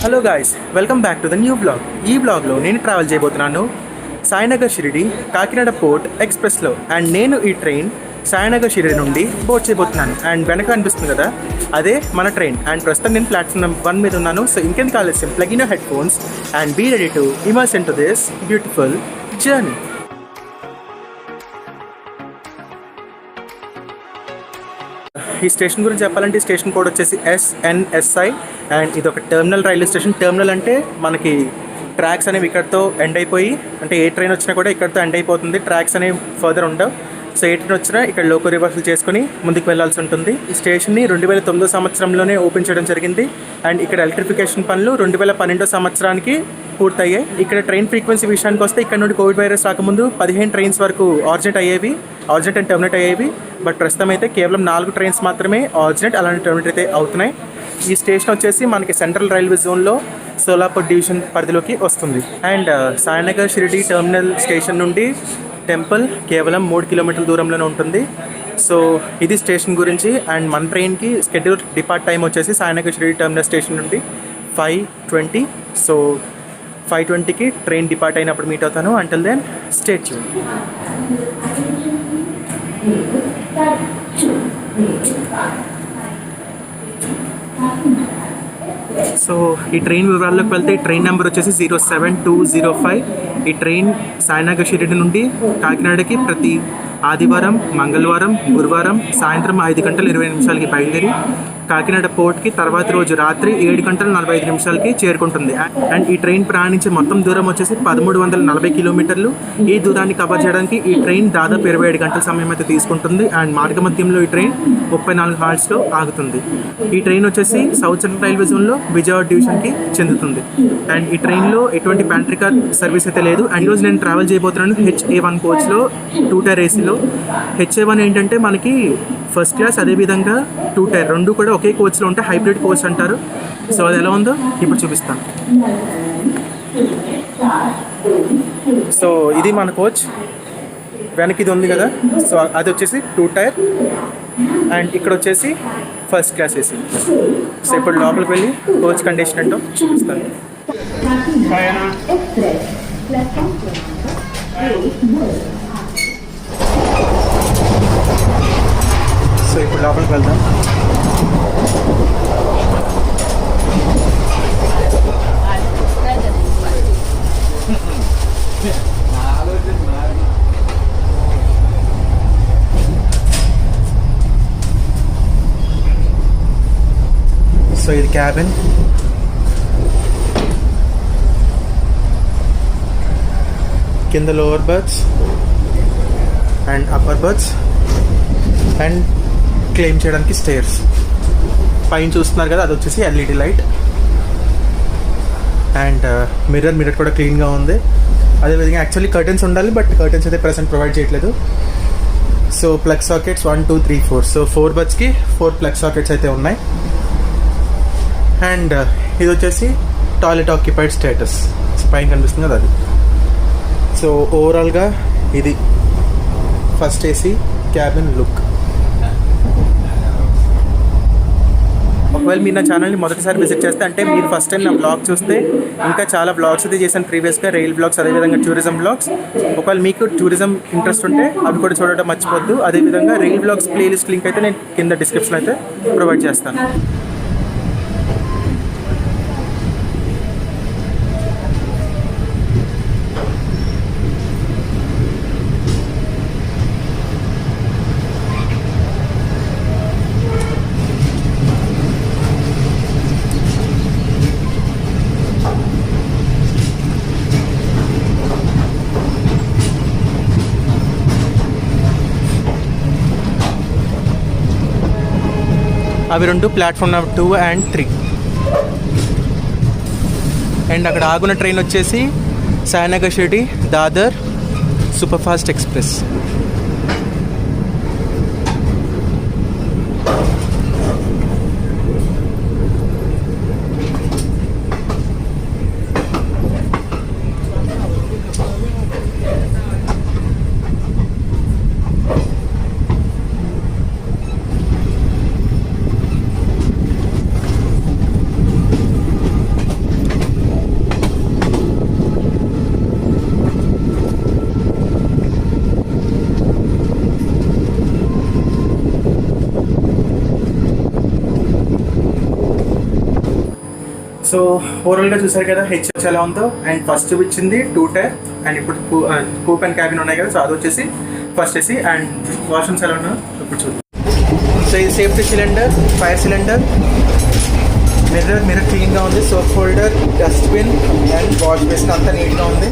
Hello guys, welcome back to the new blog. ఈ బ్లాగ్లో నేను ట్రావెల్ చేయబోతున్నాను సాయినగర్ షిరిడి కాకినాడ పోర్ట్ ఎక్స్ప్రెస్లో. అండ్ నేను ఈ ట్రైన్ సాయినగర్ షిరిడి నుండి బోర్డ్ చేయబోతున్నాను. అండ్ వెనక అనిపిస్తుంది కదా, అదే మన ట్రైన్. అండ్ ప్రస్తుతం నేను ప్లాట్ఫామ్ నెంబర్ 1 మీద ఉన్నాను. సో ఇంకెందుకు ఆలస్యం, plug in your headphones and be ready to immerse into this beautiful journey. ఈ స్టేషన్ గురించి చెప్పాలంటే, ఈ స్టేషన్ కోడ్ వచ్చేసి SNSI. అండ్ ఇది ఒక టెర్మినల్ రైల్వే స్టేషన్. టెర్మినల్ అంటే మనకి ట్రాక్స్ అనేవి ఇక్కడితో ఎండ్ అయిపోయి, అంటే ఏ ట్రైన్ వచ్చినా కూడా ఇక్కడితో ఎండ్ అయిపోతుంది. ట్రాక్స్ అనేవి ఫర్దర్ ఉండవు. సో ఏ ట్రైన్ వచ్చినా ఇక్కడ లోకల్ రివర్సల్ చేసుకుని ముందుకు వెళ్లాల్సి ఉంటుంది. ఈ స్టేషన్ని 2009 సంవత్సరంలోనే ఓపెన్ చేయడం జరిగింది. అండ్ ఇక్కడ ఎలక్ట్రిఫికేషన్ పనులు 2012 సంవత్సరానికి పూర్తయ్యాయి. ఇక్కడ ట్రైన్ ఫ్రీక్వెన్సీ విషయానికి వస్తే, ఇక్కడ నుండి కోవిడ్ వైరస్ రాకముందు 15 ట్రైన్స్ వరకు ఆర్జినేట్ అండ్ టర్మినేట్ అయ్యేవి. బట్ ప్రస్తుతం అయితే కేవలం 4 ట్రైన్స్ మాత్రమే ఆర్జినేట్ అలాంటి టర్మినేట్ అయితే అవుతున్నాయి. ఈ స్టేషన్ వచ్చేసి మనకి సెంట్రల్ రైల్వే జోన్లో సోలాపూర్ డివిజన్ పరిధిలోకి వస్తుంది. And Sainagar Shirdi terminal station నుండి టెంపుల్ కేవలం 3 కిలోమీటర్ల దూరంలోనే ఉంటుంది. సో ఇది స్టేషన్ గురించి. అండ్ మన ట్రైన్కి స్కెడ్యూల్ డిపార్ట్ టైం వచ్చేసి సాయినగర్ షిరిడి టెర్మినల్ స్టేషన్ నుండి 5:20. సో 5:20కి ట్రైన్ డిపార్ట్ అయినప్పుడు మీట్ అవుతాను. Until then stay tune. So ఈ ట్రైన్ వివరాల్లోకి వెళ్తే, ఈ ట్రైన్ నెంబర్ వచ్చేసి 07205. ఈ ట్రైన్ సాయినగర్ షిరిడి నుండి కాకినాడకి ప్రతి ఆదివారం, మంగళవారం, గురువారం సాయంత్రం 5:20 బయలుదేరి కాకినాడ పోర్ట్కి తర్వాతి రోజు రాత్రి 7:45 చేరుకుంటుంది. అండ్ ఈ ట్రైన్ ప్రయాణించే మొత్తం దూరం వచ్చేసి 1340 కిలోమీటర్లు. ఈ దూరాన్ని కవర్ చేయడానికి ఈ ట్రైన్ దాదాపు 27 గంటల సమయం అయితే తీసుకుంటుంది. అండ్ మార్గ మధ్యంలో ఈ ట్రైన్ 34 హాల్ట్స్లో ఆగుతుంది. ఈ ట్రైన్ వచ్చేసి సౌత్ సెంట్రల్ రైల్వే జోన్లో విజయవాడ డివిజన్కి చెందుతుంది. అండ్ ఈ ట్రైన్లో ఎటువంటి ప్యాంట్రీ కార్ సర్వీస్ అయితే లేదు. అండ్ ఈరోజు నేను ట్రావెల్ చేయబోతున్నాను HA1 కోచ్లో, 2 టైర్ ఏసీలో. HA1 ఏంటంటే మనకి ఫస్ట్ క్లాస్, అదేవిధంగా 2 టైర్ రెండు కూడా ఒకే కోచ్లో ఉంటే హైబ్రిడ్ కోచ్ అంటారు. సో అది ఎలా ఉందో ఇప్పుడు చూపిస్తాను. సో ఇది మన కోచ్. వెనక్కి ఇది ఉంది కదా, సో అది వచ్చేసి 2 టైర్. అండ్ ఇక్కడ వచ్చేసి ఫస్ట్ క్లాస్ ఏసీ. సో ఇప్పుడు లోపలికి వెళ్ళి కోచ్ కండిషన్ ఏంటో చూపిస్తాను. సో ఇప్పుడు లోపలికి వెళ్దాం. సో ఇది క్యాబిన్. కింద lower births and upper births and claim చేయడానికి స్టేర్స్. పైన చూస్తున్నారు కదా, అది వచ్చేసి LED లైట్. అండ్ మిర్రర్ కూడా క్లీన్గా ఉంది. అదేవిధంగా యాక్చువల్లీ కర్టన్స్ ఉండాలి, బట్ కర్టన్స్ అయితే ప్రెసెంట్ ప్రొవైడ్ చేయట్లేదు. So plug sockets 1, 2, 3, 4. So 4 బర్త్స్కి 4 plug sockets అయితే ఉన్నాయి. అండ్ ఇది వచ్చేసి టాయిలెట్ ఆక్యుపైడ్ స్టేటస్. పైన కనిపిస్తుంది కదా అది. సో ఓవరాల్గా ఇది ఫస్ట్ ఏసీ క్యాబిన్ లుక్. ఒకవేళ మీరు నా ఛానల్ని మొదటిసారి విజిట్ చేస్తే, అంటే మీరు ఫస్ట్ టైం నా బ్లాగ్ చూస్తే, ఇంకా చాలా బ్లాగ్స్ అయితే చేశాను ప్రీవియస్గా, రైల్ బ్లాగ్స్, అదేవిధంగా టూరిజం బ్లాగ్స్. ఒకవేళ మీకు టూరిజం ఇంట్రెస్ట్ ఉంటే అవి కూడా చూడటం మర్చిపోద్దు. అదేవిధంగా రైల్ బ్లాగ్స్ ప్లేలిస్ట్ లింక్ అయితే నేను కింద డిస్క్రిప్షన్ అయితే ప్రొవైడ్ చేస్తాను. అవి రెండు ప్లాట్ఫామ్ నెంబర్ 2 and 3. అండ్ అక్కడ ఆగున్న ట్రైన్ వచ్చేసి Sainagar Shirdi Dadar superfast express. So ఓవరాల్గా చూసారు కదా హెచ్ఎఫ్ ఎలా ఉందో. అండ్ ఫస్ట్ చూపించింది 2 టైర్ అండ్ ఇప్పుడు కూప్ అండ్ క్యాబిన్ ఉన్నాయి కదా, సో అది వచ్చేసి ఫస్ట్ ఏసీ. అండ్ వాష్రూమ్స్ ఎలా ఉన్నాయో ఇప్పుడు చూద్దాం. సో ఇది safety cylinder, fire cylinder, mirror క్లీన్గా ఉంది, soap holder, dustbin and wash basin అంతా నీట్గా ఉంది.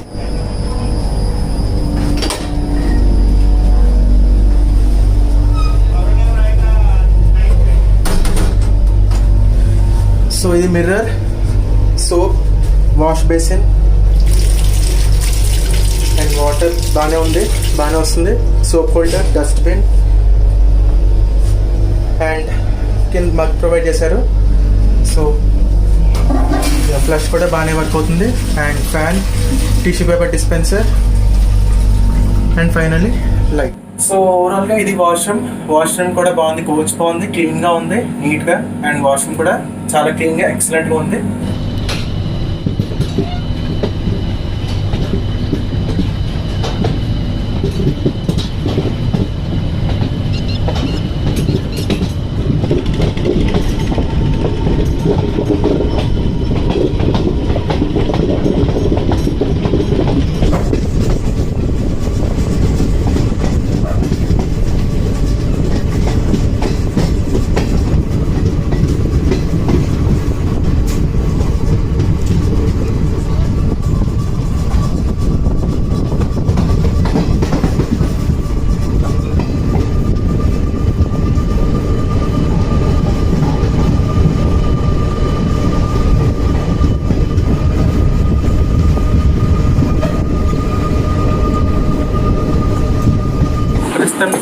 సో ఇది mirror, soap, wash basin and water బాగానే ఉంది, బాగానే వస్తుంది. సోప్ హోల్డర్, డస్ట్బిన్ అండ్ కింద మగ్ ప్రొవైడ్ చేశారు. సో ఫ్లష్ కూడా బాగానే వర్క్ అవుతుంది. And fan, tissue paper dispenser and finally light. So ఓవరాల్గా ఇది వాష్రూమ్ కూడా బాగుంది, కోచ్ బాగుంది, క్లీన్గా ఉంది, నీట్గా. అండ్ వాష్రూమ్ కూడా చాలా క్లీన్గా ఎక్సలెంట్గా ఉంది.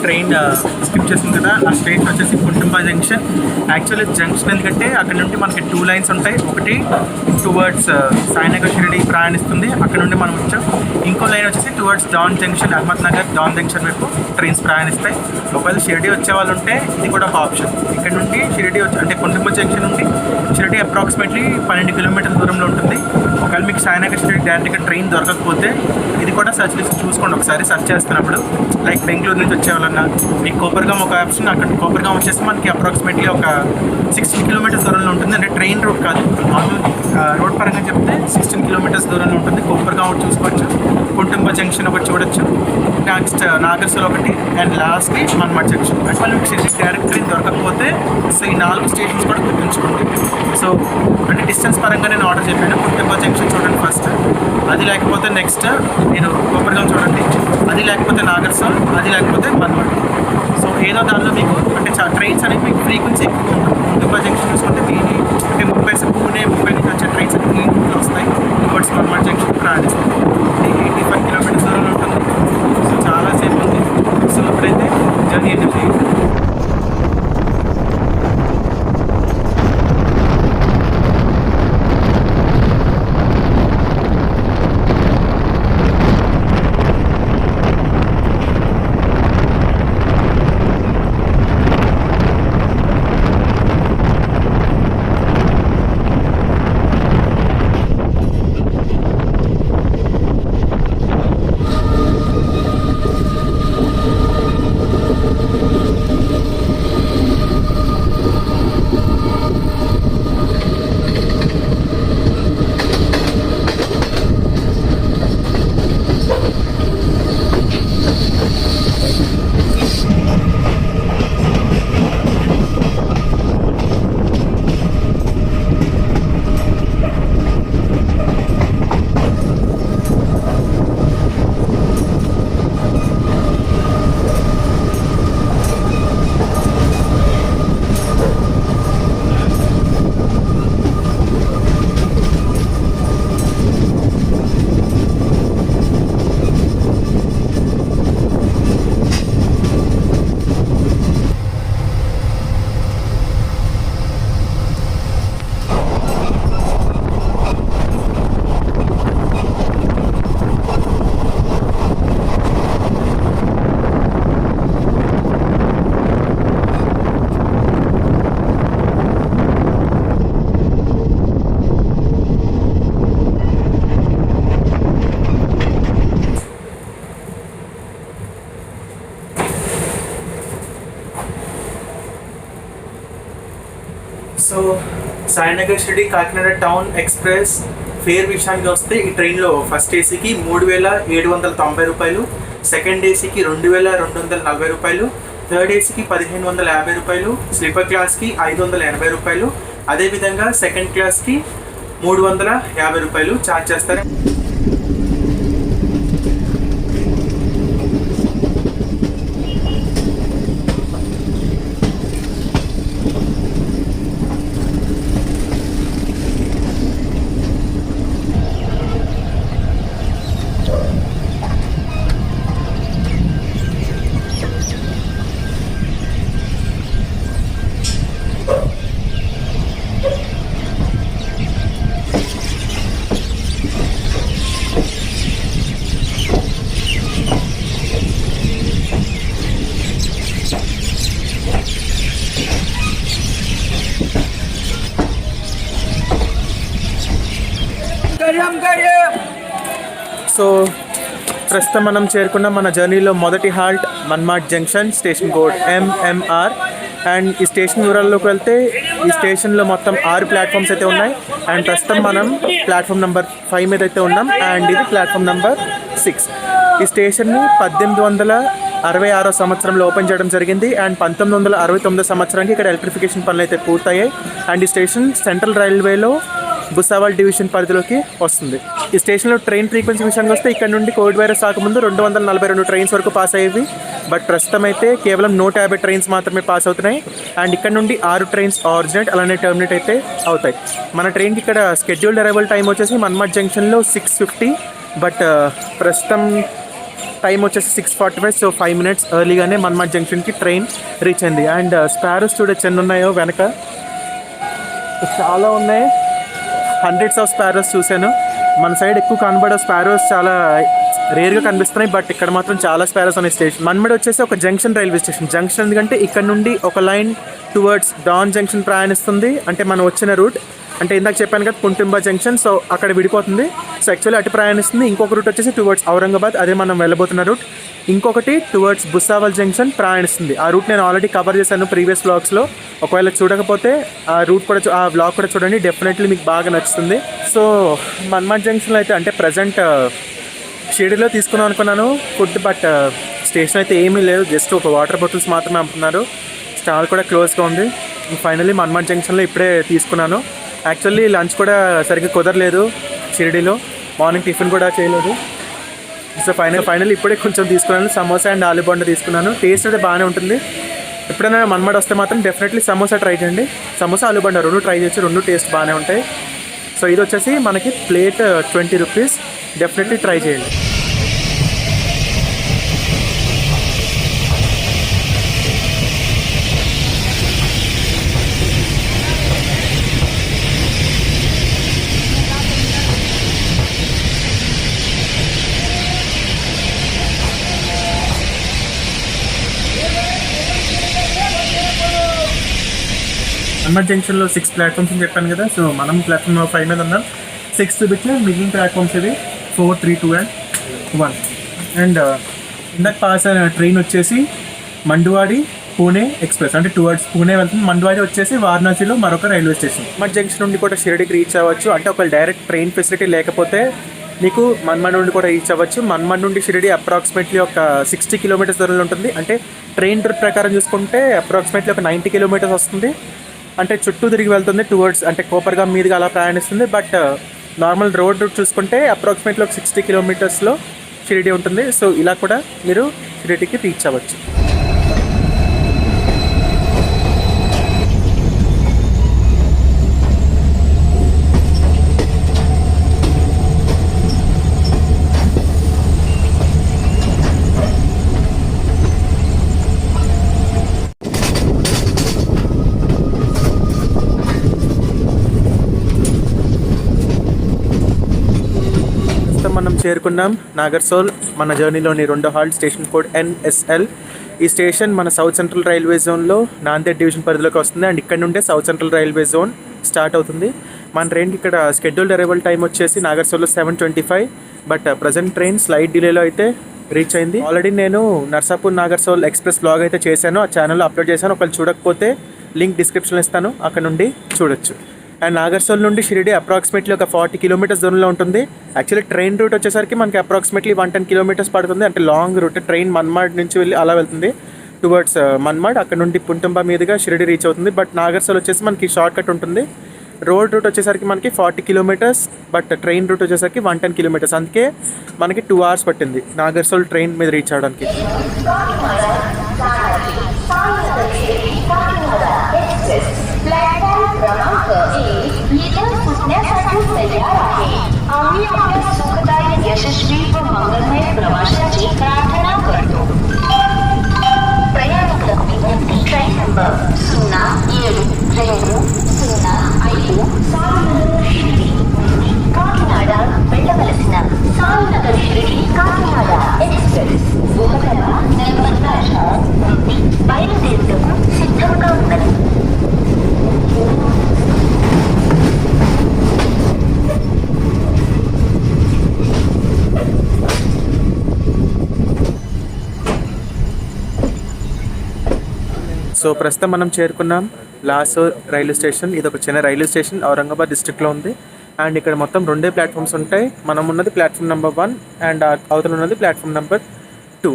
ట్రైన్ స్కిప్ చేస్తుంది కదా, ఆ స్టేషన్ వచ్చేసి కుంటుంబ జంక్షన్. యాక్చువల్లీ జంక్షన్ ఎందుకంటే అక్కడ నుండి మనకి 2 లైన్స్ ఉంటాయి. ఒకటి టువర్డ్స్ సాయినగర్ షిరిడి ప్రయాణిస్తుంది, అక్కడ నుండి మనం వచ్చాం. ఇంకో లైన్ వచ్చేసి towards Daund junction, Ahmednagar Daund junction వైపు ట్రైన్స్ ప్రయాణిస్తాయి. ఒకవేళ షిరిడి వచ్చే వాళ్ళు ఉంటే ఇది కూడా ఒక ఆప్షన్. ఇక్కడ నుండి షిరిడి అంటే కుంటుంబ జంక్షన్ నుండి షిరిడి అప్రాక్సిమేట్లీ 12 కిలోమీటర్ల దూరంలో ఉంటుంది. ఒకవేళ మీకు సాయినగర్ షిరిడి డైరెక్ట్గా ట్రైన్ దొరకకపోతే ఇది కూడా సర్చ్ చేసి చూసుకోండి ఒకసారి. సర్చ్ చేస్తున్నప్పుడు లైక్ బెంగళూరు నుంచి వచ్చేవాళ్ళన్నా మీకు కోపర్గాం ఒక ఆప్షన్. అక్కడ కోపర్గాం వచ్చేసి మనకి అప్రాక్సిమేట్లీ ఒక 60 కిలోమీటర్స్ దూరంలో ఉంటుంది. అంటే ట్రైన్ రూట్ కాదు, మామూలు రోడ్ పరంగా చెప్తే 16 కిలోమీటర్స్ దూరంలో ఉంటుంది. కోపర్గాం ఒకటి చూసుకోవచ్చు, కుంటుంబ జంక్షన్ ఒకటి చూడొచ్చు, నెక్స్ట్ నాగర్సోల్ ఒకటి, అండ్ లాస్ట్లీ మన్మాడ్ జంక్షన్. అంటే మీకు షిరిడి డైరెక్ట్ ట్రైన్ దొరకకపోతే సో ఈ 4 స్టేషన్స్ కూడా గుర్తుంచుకోండి. సో అంటే డిస్టెన్స్ పరంగా నేను ఆర్డర్ చెప్పాను. కుంటుంబ జంక్షన్ చూడండి ఫస్ట్, అది లేకపోతే నెక్స్ట్ నేను కోపర్గాం చూడండి, అది లేకపోతే నాగర్సోల్, అది లేకపోతే మన్మాడ్. సో ఏదో దానిలో మీకు అంటే ట్రైన్స్ అనేవి మీకు ఫ్రీక్వెన్సీ ఎక్కువ ఉంటుంది. కుంటుంబ జంక్షన్ చూసుకుంటే దీని అంటే పూణే ముంబై నుంచి వచ్చే ట్రైన్స్ అన్ని వస్తాయి. టువర్డ్స్ మన్మాడ్ జంక్షన్ ప్రయాణిస్తాయి. 85 కిలోమీటర్స్ దూరంలో ఉంటుంది. సో చాలా సేపు ఉంది. సో ఇప్పుడైతే జర్నీ ఎంజాయ్ చేయండి. So Sainagar Shirdi Kakinada town express fare విషయానికి వస్తే ఈ ట్రైన్లో ఫస్ట్ ఏసీకి 3,790 రూపాయలు, సెకండ్ ఏసీకి 2,240 రూపాయలు, థర్డ్ ఏసీకి 1,550 రూపాయలు, స్లీపర్ క్లాస్కి 580 రూపాయలు, అదేవిధంగా సెకండ్ క్లాస్కి 350 రూపాయలు ఛార్జ్ చేస్తారు. సో ప్రస్తుతం మనం చేరుకున్న మన జర్నీలో మొదటి halt Manmad junction, station code MMR. And ఈ స్టేషన్ వివరాల్లోకి వెళ్తే ఈ స్టేషన్లో మొత్తం 6 ప్లాట్ఫామ్స్ అయితే ఉన్నాయి. అండ్ ప్రస్తుతం మనం ప్లాట్ఫామ్ నెంబర్ 5 మీద అయితే ఉన్నాం. అండ్ ఇది ప్లాట్ఫామ్ నెంబర్ 6. ఈ స్టేషన్ని 1866 సంవత్సరంలో ఓపెన్ చేయడం జరిగింది. అండ్ 1969 సంవత్సరానికి ఇక్కడ ఎలక్ట్రిఫికేషన్ పనులు అయితే పూర్తయ్యాయి. అండ్ ఈ స్టేషన్ సెంట్రల్ రైల్వేలో భుసావల్ డివిజన్ పరిధిలోకి వస్తుంది. ఈ స్టేషన్లో ట్రైన్ ఫ్రీక్వెన్సీ విషయానికి వస్తే ఇక్కడ నుండి కోవిడ్ వైరస్ రాకముందు 242 ట్రైన్స్ వరకు పాస్ అయ్యేవి. బట్ ప్రస్తుతం అయితే కేవలం 150 ట్రైన్స్ మాత్రమే పాస్ అవుతున్నాయి. అండ్ ఇక్కడ నుండి 6 ట్రైన్స్ ఆరిజినేట్ అలానే టర్మినేట్ అయితే అవుతాయి. మన ట్రైన్కి ఇక్కడ స్కెడ్యూల్డ్ అరైవల్ టైం వచ్చేసి మన్మాడ్ జంక్షన్లో 6:50. బట్ ప్రస్తుతం టైం వచ్చేసి 6:45. సో 5 minutes ఎర్లీగానే మన్మాడ్ జంక్షన్కి ట్రైన్ రీచ్ అయింది. అండ్ స్పారోస్ చూడొచ్చు ఎన్ని ఉన్నాయో వెనక, చాలా ఉన్నాయి. హండ్రెడ్స్ ఆఫ్ స్పారోస్ చూశాను. మన సైడ్ ఎక్కువ కనబడే స్పారోస్ చాలా రేర్గా కనిపిస్తున్నాయి. బట్ ఇక్కడ మాత్రం చాలా స్పారోస్ ఉన్నాయి. స్టేషన్ మన్మడ్ వచ్చేసి ఒక జంక్షన్ రైల్వే స్టేషన్. జంక్షన్ ఎందుకంటే ఇక్కడ నుండి ఒక లైన్ టువర్డ్స్ డాన్ జంక్షన్ ప్రయాణిస్తుంది. అంటే మనం వచ్చిన రూట్ అంటే ఇందాక చెప్పాను కదా కుంటుంబా జంక్షన్, సో అక్కడ విడిపోతుంది. సో యాక్చువల్లీ అటు ప్రయాణిస్తుంది. ఇంకొక రూట్ వచ్చేసి టువర్డ్స్ ఔరంగాబాద్, అదే మనం వెళ్ళబోతున్న రూట్. ఇంకొకటి టువర్డ్స్ భుసావల్ జంక్షన్ ప్రయాణిస్తుంది. ఆ రూట్ నేను ఆల్రెడీ కవర్ చేశాను ప్రీవియస్ వ్లాగ్స్లో. ఒకవేళ చూడకపోతే ఆ రూట్ కూడా ఆ వ్లాగ్ కూడా చూడండి, డెఫినెట్లీ మీకు బాగా నచ్చుతుంది. సో మన్మాడ్ జంక్షన్లో అయితే అంటే ప్రజెంట్ షిరిడిలో తీసుకుందాం అనుకున్నాను ఫుడ్, బట్ స్టేషన్ అయితే ఏమీ లేదు. జస్ట్ ఒక వాటర్ బాటిల్స్ మాత్రమే అమ్ముతున్నారు. స్టాల్ కూడా క్లోజ్గా ఉంది. ఫైనల్లీ మన్మాడ్ జంక్షన్లో ఇప్పుడే తీసుకున్నాను. యాక్చువల్లీ లంచ్ కూడా సరిగ్గా కుదరలేదు షిరిడిలో, మార్నింగ్ టిఫిన్ కూడా చేయలేదు. సో ఫైనల్ ఇప్పుడే కొంచెం తీసుకున్నాను. సమోసా అండ్ ఆలు బొండ తీసుకున్నాను. టేస్ట్ అయితే బాగానే ఉంటుంది. ఎప్పుడైనా మన్మాడ్ వస్తే మాత్రం డెఫినెట్లీ సమోసా ట్రై చేయండి. సమోసా ఆలు బొండ 2 ట్రై చేయొచ్చు, 2 టేస్ట్ బాగానే ఉంటాయి. సో ఇది వచ్చేసి మనకి ప్లేట్ 20 రూపీస్. డెఫినెట్లీ ట్రై చేయండి. మన్మాడ్ జంక్షన్లో 6 ప్లాట్ఫామ్స్ అని చెప్పాను కదా. సో మనం ప్లాట్ఫామ్ 5 మీద ఉన్నాం. 6th బిట్లో మిగిలిన ప్లాట్ఫామ్స్ ఇవి 4, 3, 2 and 1. అండ్ ఇందాక పాస్ అయిన ట్రైన్ వచ్చేసి మండువాడి పూణే ఎక్స్ప్రెస్, అంటే టువర్డ్స్ పూణే వెళ్తుంది. మండువాడి వచ్చేసి వారణాసిలో మరొక రైల్వే స్టేషన్. మన్మాడ్ జంక్షన్ నుండి కూడా షిరిడికి రీచ్ అవ్వచ్చు. అంటే ఒక డైరెక్ట్ ట్రైన్ ఫెసిలిటీ లేకపోతే మీకు మన్మాడ్ నుండి కూడా రీచ్ అవ్వచ్చు. మన్మాడ్ నుండి షిరిడి అప్రాక్సిమేట్లీ ఒక 60 కిలోమీటర్స్ దూరంలో ఉంటుంది. అంటే ట్రైన్ రూట్ ప్రకారం చూసుకుంటే అప్రాక్సిమేట్లీ ఒక 90 కిలోమీటర్స్ వస్తుంది. అంటే చుట్టూ తిరిగి వెళ్తుంది టువర్డ్స్ అంటే కోపర్గా మీదుగా అలా ప్రయాణిస్తుంది. బట్ నార్మల్ రోడ్ రూట్ చూసుకుంటే అప్రాక్సిమేట్లీ ఒక 60 కిలోమీటర్స్లో షిరిడి ఉంటుంది. సో ఇలా కూడా మీరు షిరిడికి రీచ్ అవ్వచ్చు. మనం చేరుకున్నాం నాగర్సోల్. మన జర్నీలోని 2వ హాల్ట్ స్టేషన్ కోడ్ NSL. ఈ స్టేషన్ మన సౌత్ సెంట్రల్ రైల్వే జోన్లో నాందేడ్ డివిజన్ పరిధిలోకి వస్తుంది. అండ్ ఇక్కడ నుండే south central railway zone start అవుతుంది. మన ట్రైన్కి ఇక్కడ స్కెడ్యూల్డ్ అరైవల్ టైం వచ్చేసి నాగర్సోల్లో 7:25. బట్ ప్రజెంట్ ట్రైన్ స్లైట్ డిలేలో అయితే రీచ్ అయింది. ఆల్రెడీ నేను నర్సాపూర్ నాగర్సోల్ ఎక్స్ప్రెస్ బ్లాగ్ అయితే చేశాను, ఆ ఛానల్లో అప్లోడ్ చేశాను. ఒకవేళ చూడకపోతే లింక్ డిస్క్రిప్షన్లో ఇస్తాను, అక్కడ నుండి చూడొచ్చు. అండ్ నాగర్సోల్ నుండి షిరిడి అప్రాక్సిమేట్లీ ఒక 40 కిలోమీటర్స్ దూరంలో ఉంటుంది. యాక్చువల్లీ ట్రైన్ రూట్ వచ్చేసరికి మనకి అప్రాక్సిమేట్లీ 110 కిలోమీటర్స్ పడుతుంది. అంటే లాంగ్ రూట్. ట్రైన్ మన్మాడ్ నుంచి వెళ్ళి అలా వెళ్తుంది టువర్డ్స్ మన్మాడ్. అక్కడ నుండి పుంటుంబ మీదుగా షిరిడి రీచ్ అవుతుంది. బట్ నాగర్సోల్ వచ్చేసి మనకి షార్ట్ కట్ ఉంటుంది. రోడ్ రూట్ వచ్చేసరికి మనకి 40 కిలోమీటర్స్, బట్ ట్రైన్ రూట్ వచ్చేసరికి 110 కిలోమీటర్స్. అందుకే మనకి 2 hours పట్టింది నాగర్సోల్ ట్రైన్ మీద రీచ్ అవడానికి. ప్రయాణికులకు విజ్ఞప్తి. ట్రైన్ నంబర్ 072055 సాయినగర్ షిరిడి నుండి కాకినాడ వెళ్ళవలసిన సాయినగర్ షిరిడి కాకినాడ ఎక్స్ప్రెస్ ఒకటవ నెంబర్ ప్లాట్ఫామ్ నుండి బయలుదేరుటకు సిద్ధంగా ఉన్నది. సో ప్రస్తుతం మనం చేరుకున్నాం లాసోర్ రైల్వే స్టేషన్. ఇది ఒక చిన్న రైల్వే స్టేషన్, ఔరంగాబాద్ డిస్ట్రిక్ట్లో ఉంది. అండ్ ఇక్కడ మొత్తం 2 ప్లాట్ఫామ్స్ ఉంటాయి. మనం ఉన్నది ప్లాట్ఫామ్ నెంబర్ 1 అండ్ అవతల ఉన్నది ప్లాట్ఫామ్ నెంబర్ 2.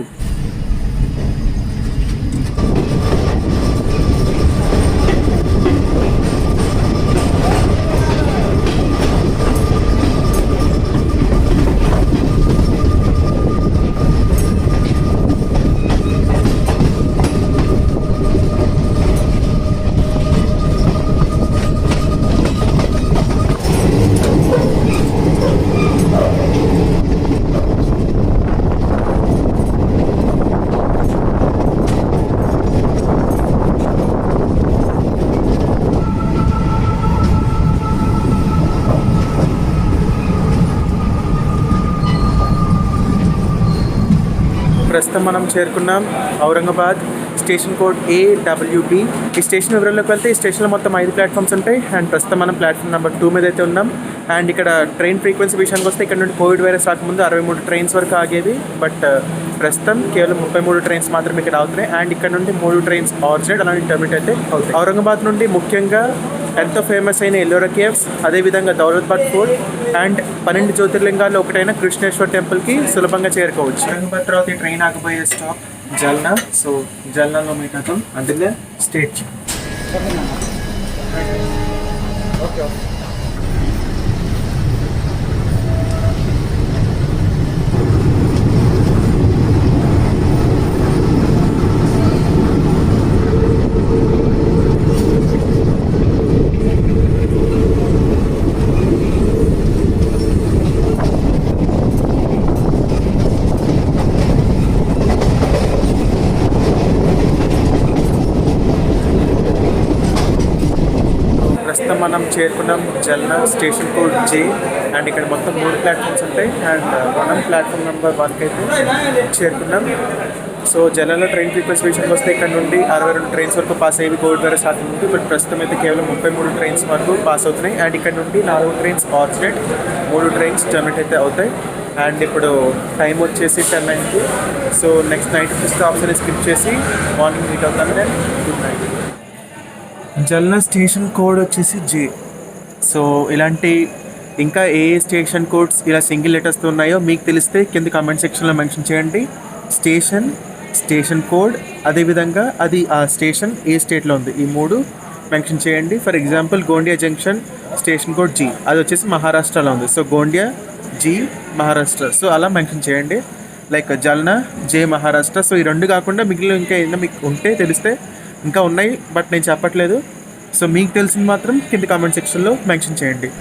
ప్రస్తుతం మనం చేరుకున్నాం ఔరంగాబాద్ స్టేషన్ కోడ్ AWB. ఈ స్టేషన్ వివరాల్లోకి వెళ్తే ఈ స్టేషన్లో మొత్తం 5 ప్లాట్ఫామ్స్ ఉంటాయి. అండ్ ప్రస్తుతం మనం ప్లాట్ఫామ్ నెంబర్ 2 మీద అయితే ఉన్నాం. అండ్ ఇక్కడ ట్రైన్ ఫ్రీక్వెన్సీ విషయానికి వస్తే ఇక్కడ నుండి కోవిడ్ వైరస్ రాకముందు 63 ట్రైన్స్ వరకు ఆగేవి. బట్ ప్రస్తుతం కేవలం 33 ట్రైన్స్ మాత్రమే ఇక్కడ అవుతున్నాయి. అండ్ ఇక్కడ నుండి 3 ట్రైన్స్ ఆర్చర్డ్ అలాంటి టర్మినేట్ అయితే అవుతాయి. ఔరంగాబాద్ నుండి ముఖ్యంగా ఎంతో ఫేమస్ అయిన ఎల్లోరా కేవ్స్, అదేవిధంగా దౌలతాబాద్ ఫోర్ట్ అండ్ 12 జ్యోతిర్లింగాల్లో ఒకటైన కృష్ణేశ్వర్ టెంపుల్కి సులభంగా చేరుకోవచ్చు. ఔరంగాబాద్ తర్వాత ఈ ట్రైన్ ఆగిపోయే స్టాప్ జల్నా. సో జల్నాలో మీట్ అవుతాం. అందులో స్టేట్ ఓకే. ప్రస్తుతం మనం చేరుకున్నాం జల్నా స్టేషన్ కోడ్ J. అండ్ ఇక్కడ మొత్తం 3 ప్లాట్ఫామ్స్ ఉంటాయి. అండ్ మనం ప్లాట్ఫామ్ నెంబర్ 1కి అయితే చేరుకున్నాం. సో జల్నాలో ట్రైన్ ఫ్రీక్వెన్సీ విషయానికి వస్తే ఇక్కడ నుండి 62 ట్రైన్స్ వరకు పాస్ అయ్యేవి కోవిడ్ వైరస్ రాకముందు. బట్ ప్రస్తుతం అయితే కేవలం 33 ట్రైన్స్ వరకు పాస్ అవుతున్నాయి. అండ్ ఇక్కడ నుండి 4 ట్రైన్స్ ఆర్చర్డ్, 3 ట్రైన్స్ టర్మినేట్ అయితే అవుతాయి. అండ్ ఇప్పుడు టైం వచ్చేసి 10:09. సో నెక్స్ట్ నైట్ స్టాప్స్ అనేది స్కిప్ చేసి మార్నింగ్ మీట్ అవుతాను. Good night. Jalna station code వచ్చేసి J. సో ఇలాంటి ఇంకా ఏ స్టేషన్ కోడ్స్ ఇలా సింగిల్ లెటర్స్తో ఉన్నాయో మీకు తెలిస్తే కింద కామెంట్ సెక్షన్లో మెన్షన్ చేయండి. స్టేషన్ కోడ్, అదేవిధంగా అది ఆ స్టేషన్ ఏ స్టేట్లో ఉంది, ఈ 3 మెన్షన్ చేయండి. For example Gondia junction station code G, అది వచ్చేసి మహారాష్ట్రలో ఉంది. So Gondia G Maharashtra. So అలా మెన్షన్ చేయండి. Like Jalna J Maharashtra. So ఈ 2 కాకుండా మిగిలిన ఇంకా ఏదైనా మీకు ఉంటే తెలిస్తే, ఇంకా ఉన్నాయి బట్ నేను చెప్పట్లేదు. సో మీకు తెలిసింది మాత్రం కింద కామెంట్ సెక్షన్లో మెన్షన్ చేయండి.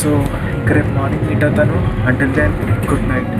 సో ఇంకా రేపు మార్నింగ్ మీట్ అవుతాను. Until then good night.